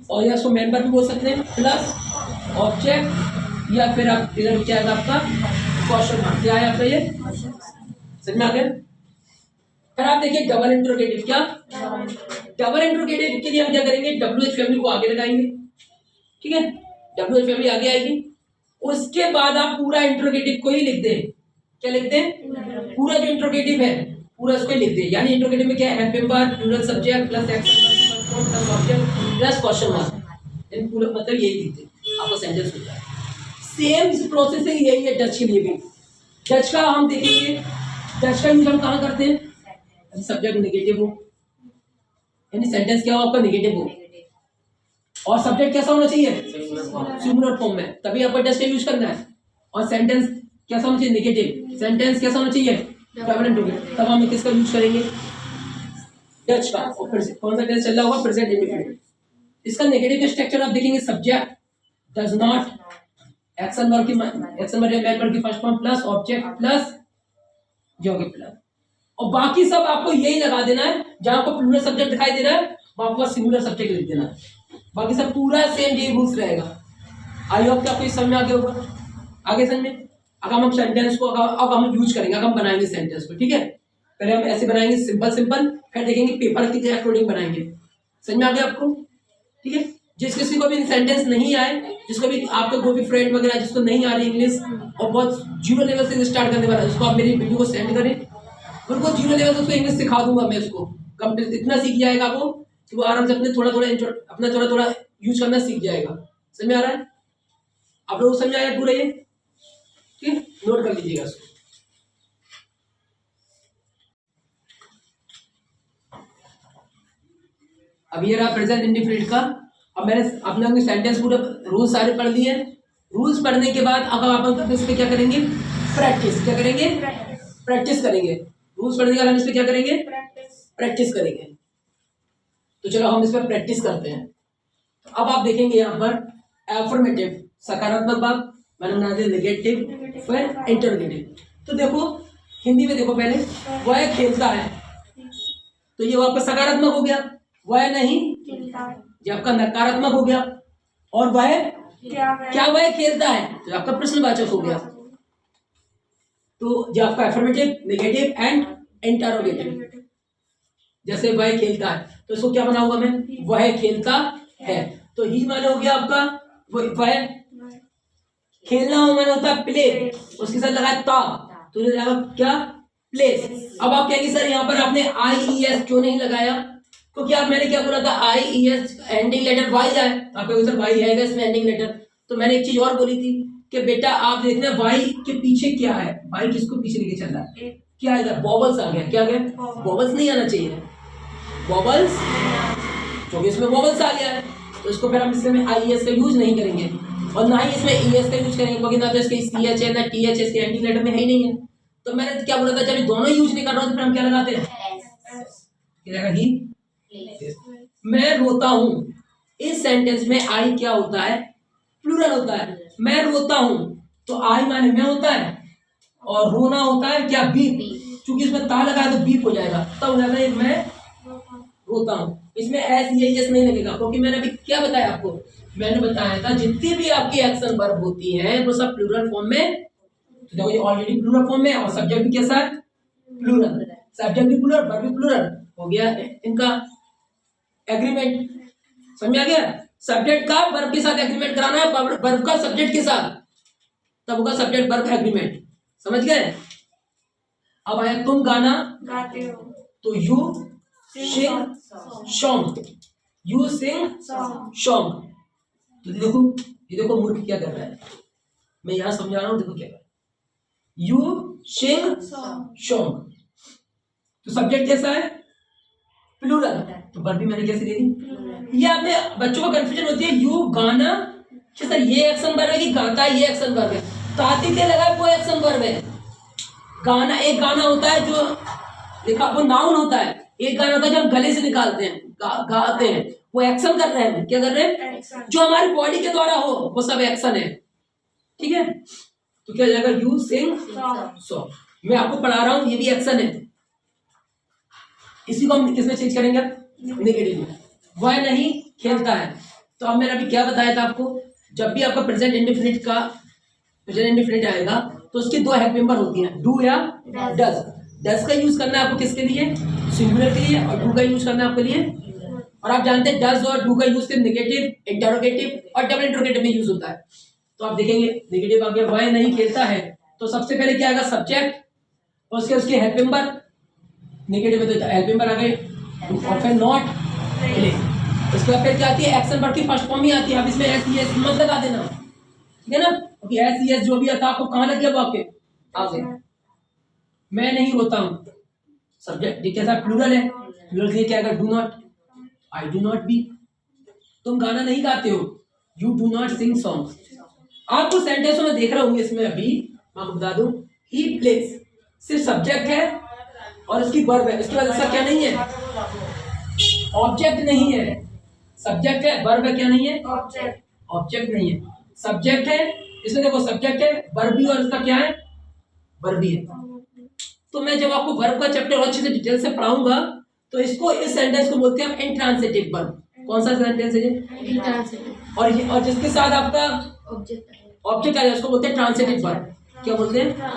और या उसको मेन वर्ब भी बोल सकते हैं, प्लस ऑब्जेक्ट, या फिर आप इधर क्या है आपका क्वेश्चन मार्क, क्या है आपका ये, समझ में आ गया। फिर आप देखिए डबल इंट्रोगेटिव, क्या, डबल इंट्रोगेटिव के लिए हम क्या करेंगे, WH फैमिली को आगे लगाएंगे, ठीक है, WH फैमिली आगे आएगी। उसके बाद आप पूरा इंट्रोगेटिव को ही लिख दें, क्या लिखते हैं, पूरा जो इंट्रोगेटिव है पूरा उसको ही लिख दें। यानी इंट्रोगेटिव में क्या है, helping verb plural subject plus action verb plus object plus question mark, यानी पूरा मतलब यही लिख दें, आपका सेंटेंस होता है। सेम प्रोसेस है, यही है डच के लिए भी। डच का हम देखेंगे, डच का यूज हम कहाँ करते हैं, सब्जेक्ट नेगेटिव हो, यानी सेंटेंस क्या हो आपका, नेगेटिव हो, और सब्जेक्ट कैसा होना चाहिए, सिंगुलर फॉर्म में, तभी आपको डच का यूज करना है। और सेंटेंस कैसा होना चाहिए, नेगेटिव, सेंटेंस कैसा होना चाहिए, डबल इंट्रोगेटिव, तब हम किसका यूज करेंगे, डच का। और फिर कौन सा टेंस चल रहा होगा, प्रेजेंट इंडेफिनिट। इसका नेगेटिव का स्ट्रक्चर आप देखेंगे, subject does not, action verb की, एक्शन वर्ब या मेन वर्ब की first form plus object plus यौगिक प्लस, और बाकी सब आपको यही लगा देना है, जहां आपको प्लूरल सब्जेक्ट दिखाई दे रहा है वहां पर सिंगुलर सब्जेक्ट लिख देना है, बाकी सब पूरा सेम यही रूल्स रहेगा। आई होप कि आपको समझ में आ गया होगा। आगे समझ में, अगर हम सेंटेंस को अब हम यूज करेंगे, अगर हम बनाएंगे सेंटेंस को, ठीक है, पहले हम ऐसे बनाएंगे सिंपल सिंपल, फिर देखेंगे पेपर की अकॉर्डिंग बनाएंगे। समझ में आ गया आपको, ठीक है। जिस किसी को भी सेंटेंस नहीं आए, जिसको भी आपके कोई भी फ्रेंड वगैरह जिसको नहीं आ रही इंग्लिश और बहुत जीरो लेवल से स्टार्ट करने वाला है, उसको आप मेरी वीडियो को सेंड करें, उनको जीरो लेवल से उसको इंग्लिश सिखा दूंगा मैं, उसको कंप्लीट इतना सीख जाएगा वो कि वो आराम से अपने थोड़ा थोड़ा यूज करना सीख जाएगा। समझ में आ रहा है, आप लोगों को समझ आया पूरा ये, ठीक, नोट कर लीजिएगा उसको। अब ये रहा प्रेजेंट इंडेफिनिट का। अब मैंने अपना सेंटेंस पूरे रूल्स सारे पढ़ लिए। रूल्स पढ़ने के बाद अब आप इस पे क्या करेंगे, प्रैक्टिस, क्या करेंगे, प्रैक्टिस करेंगे। रूल्स पढ़ने के बाद हम इस पे क्या करेंगे, प्रैक्टिस करेंगे। तो चलो हम इस पर प्रैक्टिस करते हैं। तो अब आप देखेंगे यहाँ पर एफर्मेटिव सकारात्मक भाग, मैंने बना दिया नेगेटिव, फिर इंटरोगेटिव। तो देखो हिंदी में देखो, पहले वह खेलता है, तो ये आपका सकारात्मक हो गया, वह नहीं ये आपका नकारात्मक हो गया, और वह क्या वह खेलता है तो आपका प्रश्नवाचक हो गया। तो जो आपका एफर्मेटिव, नेगेटिव एंड इंटरोगेटिव। जैसे वह खेलता है तो इसको क्या बनाऊंगा मैं, वह खेलता है, तो ही माने हो गया आपका वह, खेलना हो मैंने होता है प्ले, उसके साथ लगा ता, तो ये जाएगा क्या, प्लेस। अब आप कहेंगे सर यहाँ पर आपने IES क्यों नहीं लगाया, क्योंकि आप मैंने क्या बोला था, IES एंडिंग लेटर वाई जाए, आप कहोगे सर वाई है इसमें एंडिंग लेटर, तो मैंने एक चीज और बोली थी कि बेटा आप देखना वाई के पीछे क्या है, वाई किसको पीछे लेके चल रहा है, क्या इधर बॉबल्स आ गया, क्या आ गया, बॉबल्स नहीं आना चाहिए, बॉबल्स, क्योंकि इसमें बॉबल्स आ गया है, तो इसको फिर हम इसमें IES का यूज नहीं करेंगे और ना ही इसमें ES का यूज करेंगे, क्योंकि ना तो इसके CH है ना TH, इसके एंडिंग लेटर में है ही नहीं है। तो मैंने क्या बोला था, जब ये दोनों यूज नहीं कर रहा हूं तो फिर हम क्या लगाते हैं, क्या ही। मैं रोता हूं, इस सेंटेंस में आई क्या होता है, प्लूरल होता है। मैं रोता हूं तो आई माने मैं होता है, और रोना होता है क्या, बीप। क्योंकि इसमें ता लगा है तो बीप हो जाएगा, तब हो जाता है मैं रोता हूं। इसमें एस एस नहीं लगेगा, क्योंकि मैंने अभी क्या बताया आपको, मैंने बताया था जितनी भी आपकी एक्शन वर्ब होती हैं वो सब प्लूरल फॉर्म में, तो देखो ये ऑलरेडी प्लूरल फॉर्म में, और सब्जेक्ट भी कैसा है, प्लूरल। सब्जेक्ट भी प्लूरल, वर्ब भी प्लूरल, हो गया इनका एग्रीमेंट। समझ आ गया, सब्जेक्ट का वर्ब के साथ एग्रीमेंट कराना है, वर्ब का सब्जेक्ट के साथ, तब होगा सब्जेक्ट वर्ब एग्रीमेंट। समझ गए। अब आया तुम गाना गाते हो, तो you sing song, you sing song. तो देखो, ये देखो मूर्ख क्या कर रहा है, मैं यहां समझा रहा हूं, देखो क्या कर रहा है, यू सिंग सॉन्ग। तो सब्जेक्ट कैसा है, प्लूरल, तो वर्ब भी मैंने कैसे दे दी। ये आपने बच्चों को कंफ्यूजन होती है, यू गाना, अच्छा सर ये एक्शन वर्ब है कि गाता है ये एक्शन वर्ब है, ताती से लगा वो एक्शन वर्ब है। गाना, एक गाना होता है जो देखा वो नाउन होता है, एक गाना होता है जो हम गले से निकालते हैं, गाते हैं, वो एक्शन कर रहे हैं, क्या कर रहे हैं, जो हमारी बॉडी के द्वारा हो वो सब एक्शन है। ठीक है, तो क्या जाएगा, यू सिंग सॉन्ग। मैं आपको पढ़ा रहा हूं, ये भी एक्शन है, इसी को हम किसमें चेंज करेंगे, नेगेटिव में। वह नहीं खेलता है, तो अब मैंने अभी क्या बताया था आपको, जब भी आपका प्रेजेंट इंडेफिनिट का प्रेजेंट इंडेफिनिट आएगा तो उसकी दो हेल्प मेंबर होती हैं, डू या डज। डज का यूज करना है आपको किसके लिए, सिंगुलर के लिए, और डू का यूज करना है आपके लिए। और आप जानते हैं डज और डू का यूज सिर्फ नेगेटिव, इंटरोगेटिव और डबल इंटरोगेटिव में यूज होता है। तो आप देखेंगे नेगेटिव आ गया, वह नहीं खेलता है, तो सबसे पहले क्या आएगा, सब्जेक्ट, और उसके हेल्प मेंबर, नेगेटिव में तो हेल्प मेंबर आ गए, और फिर नॉट प्ले। इसके बाद फिर क्या आती है, एक्शन वर्ब की फर्स्ट फॉर्म ही आती है। अब इसमें एस ई एस मत लगा देना, ठीक है ना, क्योंकि एस ई एस जो भी आता है आपको कहाँ लग गया, वो आपके आगे। मैं नहीं रोता हूँ, सब्जेक्ट ये कैसा प्लूरल है, प्लूरल के लिए क्या आएगा, do not, I do not be. तुम गाना नहीं गाते हो, you do not sing song. आपको सेंटेंसों में देख रहा हूँ, इसमें अभी मैं आपको बता दूं, ही प्लेस सिर्फ सब्जेक्ट है और इसकी वर्ब है, इसके बाद ऐसा क्या नहीं है, ऑब्जेक्ट नहीं है, सब्जेक्ट है, वर्ब है, क्या नहीं है, ऑब्जेक्ट नहीं है, सब्जेक्ट है। इसमें देखो सब्जेक्ट है, वर्ब भी, और इसका क्या है, वर्ब भी है। तो मैं जब आपको वर्ब का चैप्टर और अच्छे से डिटेल से पढ़ाऊंगा तो इसको, इस सेंटेंस को बोलते हैं इंट्रांसिटिव वर्ब। कौन सा सेंटेंस है ये, इंट्रांसिटिव। और जिसके साथ आपका ऑब्जेक्ट आ जाए उसको बोलते हैं ट्रांसिटिव वर्ब। क्या बोलते हैं,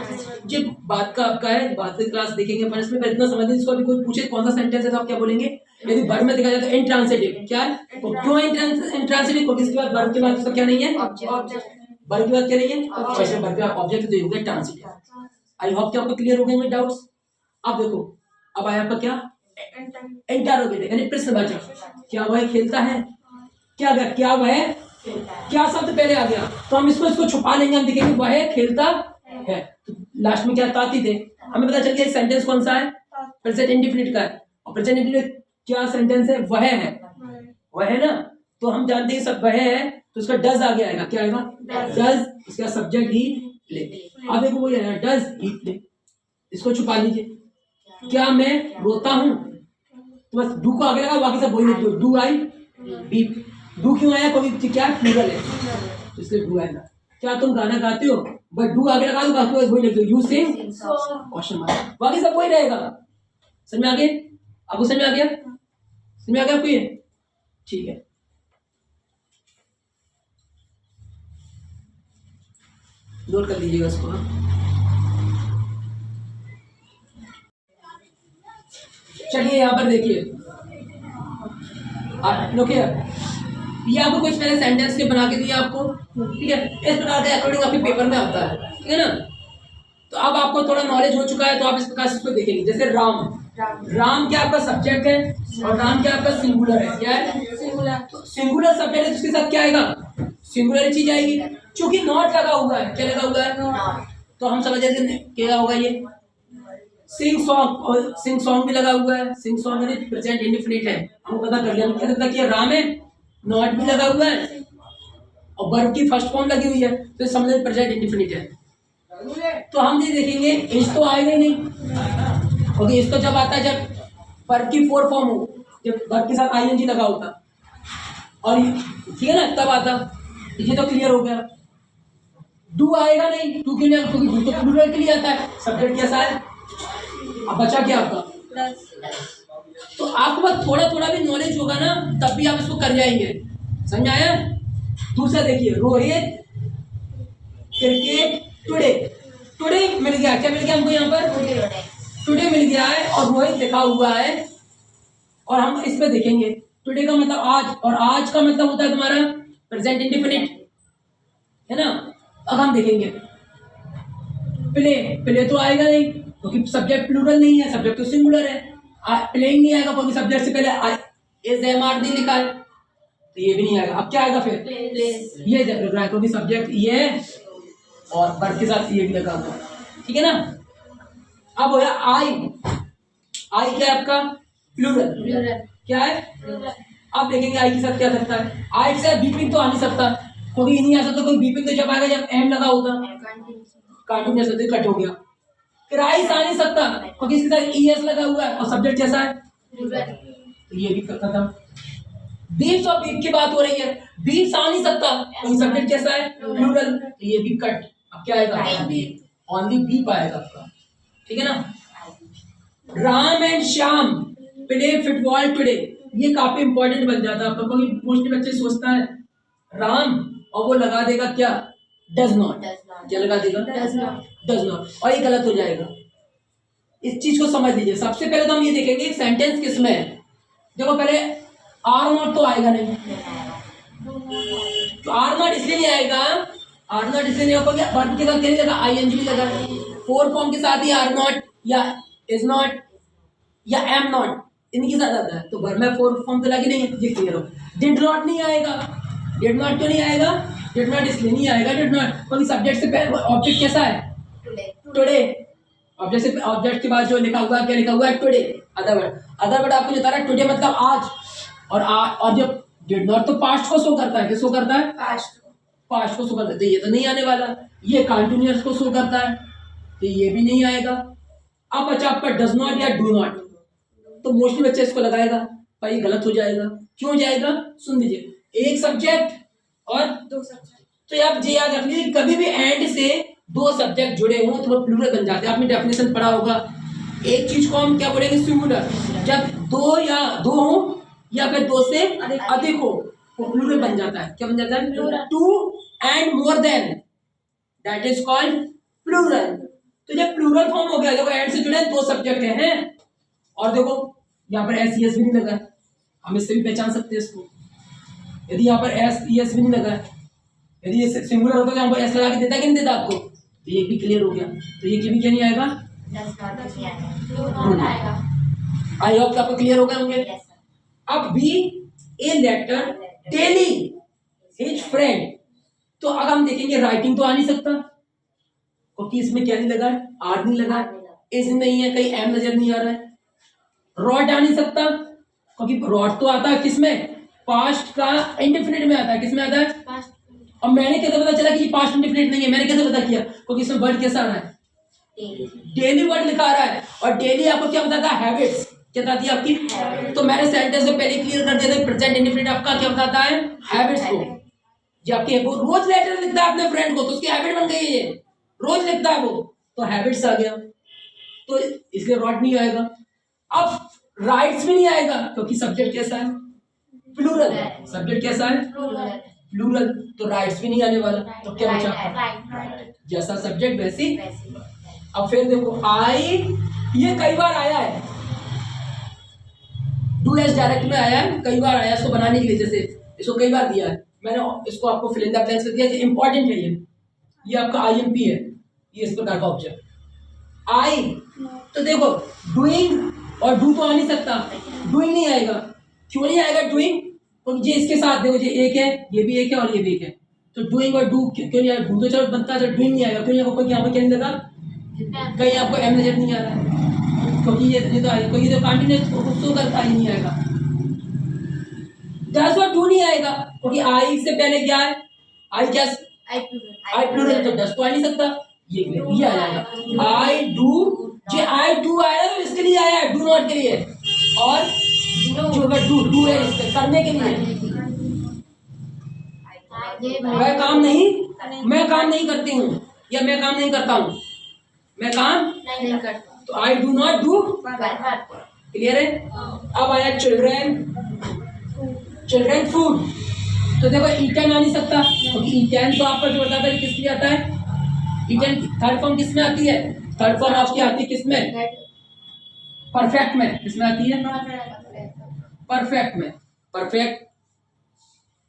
जो बात का आपका है, बात की क्लास देखेंगे, पर इसमें इतना समझ नहीं, इसको अभी कोई पूछे कौन सा सेंटेंस है तो आप क्या बोलेंगे, यदि वर्ब में देखा जाए तो इंट्रांसिटिव। क्या है, तो क्यों इंट्रांसिटिव, क्योंकि इसके बाद वर्ब के बाद उसका क्या नहीं है, वर्ब के बाद क्या नहीं है, वर्ब का ऑब्जेक्ट तो होगा ट्रांसिटिव। आई होप कि आपको क्लियर हो गए मेरे डाउट्स। अब देखो, अब आया आपका क्या, इंटरोगेटिव यानी प्रश्नवाचक। क्या वह खेलता है, क्या अगर क्या वह, क्या शब्द पहले आ गया तो हम इसको छुपा लेंगे, हम देखेंगे वह खेलता है, तो लास्ट में क्या ताती थे, हमें पता चल गया सेंटेंस कौन सा है, प्रेजेंट इंडेफिनिट का है। और प्रेजेंट इंडेफिनिट क्या सेंटेंस है, वह है, वह है ना, तो हम जानते हैं सब वह है, तो उसका डज आ गया आएगा, क्या आएगा, डज, इसका सब्जेक्ट ही प्ले। अब देखो वो है डज ही प्ले, इसको छुपा लीजिए। क्या मैं रोता हूँ, तो बस डू को आगे लगा, बाकी सब वही लिख दो, डू आई बी। डू क्यों आया, क्योंकि क्या प्लूरल है, तो इसलिए डू आएगा। क्या तुम गाना गाते हो, बट डू आगे लगा दो, बाकी वही लिख दो, यू सिंग क्वेश्चन मार्क, बाकी सब वही रहेगा। समझ में आ गया, आपको समझ में आ गया, समझ में आ गया आपको ये, ठीक है। नोट कर लीजिएगा इसको। चलिए यहाँ पर देखिए, ये आपको कुछ मैंने सेंटेंस के बना के दिया आपको, ठीक है, इस प्रकार के अकॉर्डिंग आपके पेपर में आता है, ठीक है ना। तो अब आपको थोड़ा नॉलेज हो चुका है, तो आप इस प्रकार से इसको देखेंगे। जैसे राम, राम क्या आपका सब्जेक्ट है और राम क्या आपका सिंगुलर है, क्या है, सिंगुलर। तो सिंगुलर सब्जेक्ट है, उसके साथ क्या आएगा, सिंगुलर चीज आएगी, क्योंकि नॉट लगा हुआ है, क्या लगा हुआ है, तो हम समझ जाते क्या होगा ये, सिंग सॉन्ग, और सिंग सॉन्ग भी लगा हुआ है, सिंग सॉन्ग यानी प्रेजेंट इंडेफिनिट है, हमको पता कर लिया, क्या पता किया, राम है, नॉट भी लगा हुआ है और वर्ब की फर्स्ट फॉर्म लगी हुई है, तो समझ प्रेजेंट इंडेफिनिट है। तो हम ये देखेंगे इस तो आएगा ही नहीं, क्योंकि इस तो जब आता है जब वर्ब की फोर फॉर्म हो, जब वर्ब के साथ आईएनजी लगा होता, और ठीक है ना, तब आता। ये तो क्लियर हो गया। डू आएगा नहीं, डू क्यों नहीं आएगा, क्योंकि डू तो प्लूरल के लिए आता है, सब्जेक्ट कैसा है। अब बचा क्या आपका तो आपको बस थोड़ा थोड़ा भी नॉलेज होगा ना, तब भी आप इसको कर जाएंगे। समझ आया। दूसरा देखिए, रोहित क्रिकेट टुडे, टुडे मिल गया, क्या मिल गया हमको यहाँ पर, टुडे मिल गया है और रोहित लिखा हुआ है, और हम इसमें देखेंगे टुडे का मतलब आज, और आज का मतलब होता है तुम्हारा प्रेजेंट इंडेफिनिट, है ना। अब हम देखेंगे प्ले, प्ले तो आएगा नहीं क्योंकि सब्जेक्ट प्लूरल नहीं है, सब्जेक्ट तो सिंगुलर है। प्लेइंग नहीं आएगा क्योंकि सब्जेक्ट से पहले एस एम आर नहीं लिखा है, तो ये भी नहीं आएगा। अब क्या आएगा फिर, ये लग रहा है क्योंकि सब्जेक्ट ये है और वर्ब के साथ ये भी लगा हुआ, ठीक है ना। अब हो गया आई, आई क्या है आपका, प्लूरल, क्या है। अब देखेंगे आई के साथ क्या सकता है, आई के साथ बीपिंग तो आ नहीं सकता, क्योंकि नहीं आ सकता, कोई बीपिंग तो जब आएगा जब एम लगा होगा, कंटिन्यूअस होते कट हो गया। क्राइस आ नहीं सकता क्योंकि इसके साथ ईएस लगा हुआ है और सब्जेक्ट कैसा है, तो ये भी खत्म। बीप्स और बीप की बात हो रही है, बीप्स आ नहीं सकता क्योंकि सब्जेक्ट कैसा है, प्लूरल, तो ये भी कट। अब क्या आएगा, ओनली बीप आएगा आपका, ठीक है ना। Ram and Shyam play football today, ये काफी इंपॉर्टेंट बन जाता है आपका, क्योंकि मोस्टली बच्चे सोचता है राम और वो लगा देगा क्या, डज नॉट, क्या लगा देगा, डज नॉट, और ये गलत हो जाएगा। इस चीज को समझ लीजिए। सबसे पहले तो हम ये देखेंगे सेंटेंस किसमें है। देखो पहले आर नॉट तो आएगा नहीं, तो आर नॉट इसलिए नहीं आएगा, आर नॉट इसलिए नहीं होगा, वर्ब के साथ क्या लगा, आईएनजी लगा, फोर फॉर्म के साथ ही आर नॉट या इज नॉट या एम नॉट इनके साथ आता है, तो वर्ब में फोर फॉर्म तो लगे नहीं है, ये क्लियर हो। डिड नॉट नहीं आएगा, डिड नॉट क्यों नहीं आएगा, डिड नॉट इसलिए नहीं आएगा, डिड नॉट क्योंकि सब्जेक्ट से पहले ऑब्जेक्ट कैसा है, टुडे, ऑब्जेक्ट से ऑब्जेक्ट के बाद जो लिखा हुआ है, क्या लिखा हुआ है, टुडे। अदर वर्ड आपको बता रहा है टुडे मतलब आज, और जब डिड नॉट तो पास्ट को शो करता है, क्या शो करता है, पास्ट को शो करता है, तो ये तो नहीं आने वाला। ये कंटीन्यूअस को शो करता है, तो ये भी नहीं आएगा। अब बच्चा आपका डज नॉट या डू नॉट, तो मोस्टली बच्चे इसको लगाएगा, पर ये गलत हो जाएगा। क्यों जाएगा, सुन लीजिए, एक सब्जेक्ट और दो सब्जेक्ट, तो आप ये याद रख लीजिए, कभी भी एंड से दो सब्जेक्ट जुड़े हों तो वो प्लूरल बन जाते हैं। आपने डेफिनेशन पढ़ा होगा, एक चीज को हम क्या बोलेंगे, सिंगुलर, जब दो हो या फिर दो से अधिक हो वो प्लूरल बन जाता है। क्या बन जाता है, two and more than, that is called plural. तो जब प्लूरल फॉर्म हो गया, देखो एंड से जुड़े दो सब्जेक्ट हैं, और देखो यहाँ पर एस ई एस भी नहीं लगा, हम इससे भी पहचान सकते हैं इसको। यदि यहाँ पर एस ई एस भी नहीं लगा, यदि ये सिंगुलर होता तो हमको एस लगा के देता कि नहीं देता आपको, तो ये भी क्लियर हो गया। तो ये भी क्या नहीं आएगा, आई होप आपको क्लियर हो गया होंगे। अब be a letter daily his friend, तो अब हम देखेंगे राइटिंग तो आ नहीं सकता क्योंकि इसमें क्या नहीं लगा, आर नहीं लगा, इस नहीं है, कहीं एम नजर नहीं आ रहा है। रॉट आ नहीं सकता क्योंकि रॉट तो आता है किसमें, पास्ट का इंडेफिनिट में आता है, किसमें आता है पास्ट। अब मैंने कैसे पता चला कि ये पास्ट इंडेफिनिट नहीं है, मैंने कैसे पता किया, क्योंकि इसमें वर्ड कैसा आ रहा है, डेली वर्ड लिखा आ रहा है, और डेली आपको क्या बताता है, हैबिट्स, क्या बताती है आपकी। तो मैंने सेंटेंस से पहले क्लियर कर दिया था, प्रेजेंट इंडेफिनिट आपका क्या बताता है, हैबिट्स को। जब आपके रोज लेटर लिखता है अपने फ्रेंड को, तो उसकी हैबिट बन गई है, ये रोज लिखता है वो, तो हैबिट्स आ गया, तो इसलिए रॉट नहीं आएगा। अब राइट्स भी नहीं आएगा क्योंकि सब्जेक्ट कैसा है, प्लूरल, सब्जेक्ट कैसा है, प्लूरल, तो राइट्स भी नहीं आने वाला। तो क्या बचा, जैसा सब्जेक्ट वैसी। अब फिर देखो आई, ये कई बार आया है, डू एस डायरेक्ट में आया है, कई बार आया इसको बनाने के लिए, जैसे इसको कई बार दिया है मैंने, इसको आपको फिल इन द ब्लैंक्स दिया, इंपॉर्टेंट है ये आपका आईएमपी है, ये इस प्रकार का ऑब्जेक्ट आई। तो देखो डूइंग और डू तो आ नहीं सकता, डूइंग नहीं आएगा। क्यों नहीं आएगा डूइंग, तो ये इसके साथ देखो, ये एक है, ये भी एक है और ये भी एक है, तो डूइंग और डू क्यों नहीं आएगा, डू तो चलो बनता है, तो डूइंग नहीं आएगा। क्यों नहीं आएगा, क्योंकि यहाँ पर क्या नहीं लगा, कहीं आपको एम नजर नहीं आ रहा है, क्योंकि ये तो आएगा, क्योंकि तो कंटिन्यूअस शो करता ही नहीं आएगा। डज और डू नहीं आएगा क्योंकि आई से पहले क्या है, आई क्या, आई प्लूरल, तो डज तो आ नहीं सकता, ये आ जाएगा आई डू, जो आई डू आया तो इसके लिए आया है, डू नॉट के लिए, और जो डू है इसके करने के लिए। मैं काम नहीं करती हूँ, या मैं काम नहीं करता हूँ, मैं काम नहीं करता, तो I do not do. Clear है? अब आया चिल्ड्रेन, चिल्ड्रेन फूड, तो देखो ईटन आ नहीं सकता, क्योंकि ईटन तो आपका जो बताता है किस लिए आता है, ईटन थर्ड फॉर्म किस में आती है, थर्ड फॉर्म आपकी आती है किस में, परफेक्ट में, किसमें आती है, परफेक्ट में, परफेक्ट।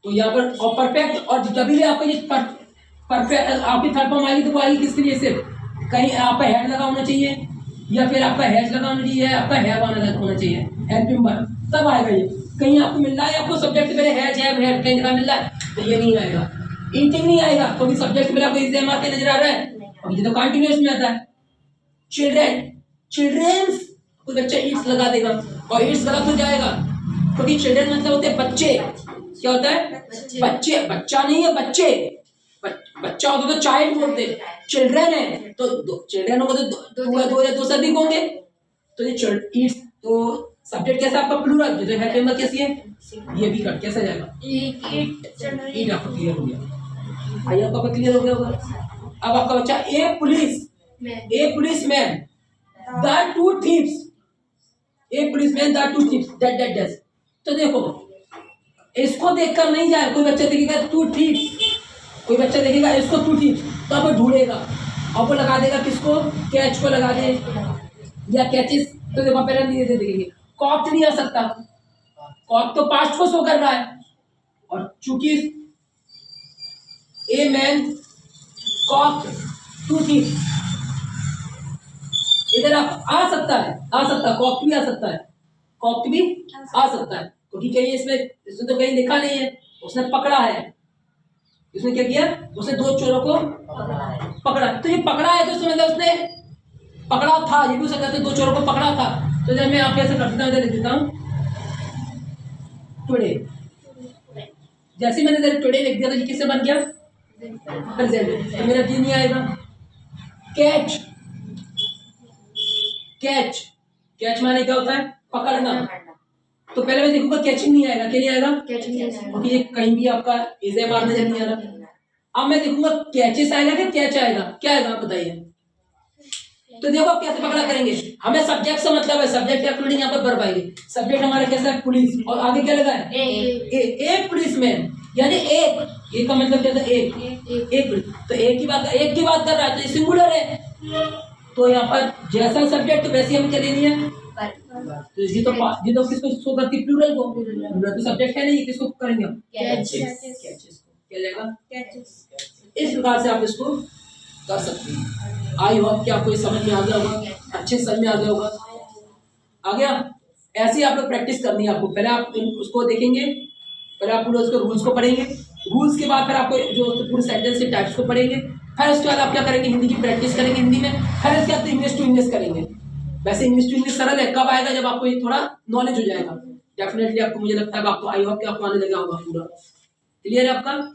तो यहाँ पर और परफेक्ट, और जब भी आपका ये परफेक्ट आपकी थर्ड फॉर्म आएगी तो वो आएगी किसके लिए, सिर्फ कहीं आपका हेड लगा होना चाहिए, या फिर आपका हैज लगा होना चाहिए, आपका हैव होना चाहिए, हेल्पिंग वर्ब, तब आएगा ये। कहीं आपको मिल रहा है आपको सब्जेक्ट पहले हैज हैव हैड कहीं जगह मिल रहा है तो ये नहीं आएगा, ईटिंग नहीं आएगा, क्योंकि सब्जेक्ट पहले आपको एग्जाम आते नजर आ रहा है, अब ये तो कंटीन्यूअस में आता है। चिल्ड्रेन, चिल्ड्रेन्स, कोई बच्चा ईट्स लगा देगा, और ईट्स गलत हो जाएगा, क्योंकि चिल्ड्रेन मतलब होते हैं बच्चे। क्या होता है, बच्चे, बच्चा नहीं है बच्चे, बच्चा होता तो चाइल्ड बोलते, चिल्ड्रन है तो चिल्ड्रन होगा तो दो या दो से अधिक होंगे, तो ये ईट्स, तो सब्जेक्ट कैसा आपका प्लूरल, जो है टेम्बर कैसी है, ये भी कट कैसा जाएगा, ईट। आपको क्लियर हो गया, आइए आपका क्लियर हो गया होगा। अब आपका बच्चा a police man the two thieves, a police man the two thieves that does. तो देखो इसको देखकर नहीं जाए, कोई बच्चा देखेगा टू थीव्स, कोई बच्चा देखेगा इसको टू थीव्स, तो अब वो ढूंढेगा, अब वो लगा देगा किसको, कैच को लगा दे, या कैचेस, तो देखो पहले नहीं देखेंगे, कॉक्ड नहीं आ सकता, कॉक तो पास्ट को शो कर रहा है, और चूंकि a man cocked to thieves, इधर आप आ सकता है, कॉक्ड भी आ सकता है, कॉक्ड भी आ सकता है, क्योंकि कहीं इसमें तो कहीं लिखा नहीं है, उसने पकड़ा है, उसने क्या किया, उसने दो चोरों को पकड़ा, तो ये पकड़ा है तो इसमें मतलब उसने पकड़ा था, ये भी हो सकता है दो चोरों को पकड़ा था। तो जब मैं आपको ऐसे करता हूँ, लिख देता हूँ टुडे, जैसे मैंने इधर टुडे लिख दिया तो ये किससे बन गया, प्रेजेंट, तो मेरा डी नहीं आएगा। कैच, कैच, कैच माने क्या होता है, पकड़ना, तो पहले मैं देखूंगा कैचिंग नहीं आएगा, क्या नहीं आएगा, क्योंकि ये कहीं भी आपका एग्जाम नजर नहीं आ रहा। अब मैं देखूंगा कैचेस आएगा कि कैच आएगा, क्या आएगा आप बताइए। तो देखो आप कैसे पकड़ा करेंगे, हमें सब्जेक्ट से मतलब है, सब्जेक्ट इंक्लूडिंग यहाँ पर कर पाएंगे, सब्जेक्ट हमारा कैसा है, पुलिस, और आगे क्या लगा है, एक पुलिसमैन, यानी एक का मतलब क्या था, एक, तो एक की बात कर रहा है, तो सिंगुलर है, तो यहाँ पर जैसा सब्जेक्ट वैसे हमें क्या देनी है, तो ये तो किसको शो करती, प्लूरल को, प्लूरल तो सब्जेक्ट है नहीं, किसको करेंगे हम, कैचेस को, क्या जाएगा, इस प्रकार से आप इसको कर सकते हैं। आई होप कि आपको ये समझ में आ गया होगा, अच्छे समझ में आ गया होगा, आ गया। ऐसे ही आप लोग प्रैक्टिस करनी है आपको, पहले आप उसको देखेंगे, पहले आप पूरे उसके रूल्स को पढ़ेंगे, रूल्स के बाद फिर आपको जो पूरे सेंटेंस के टाइप्स को पढ़ेंगे, फिर उसके बाद आप क्या करेंगे, हिंदी की प्रैक्टिस करेंगे हिंदी में, फिर इसके बाद इंग्लिश टू इंग्लिश करेंगे। वैसे इंग्लिश टू इंग्लिश सरल है, कब आएगा, जब आपको ये थोड़ा नॉलेज हो जाएगा, डेफिनेटली आपको, मुझे लगता है आपको, आई होप कि आपको आने लगा होगा पूरा। क्लियर है आपका?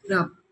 Rap.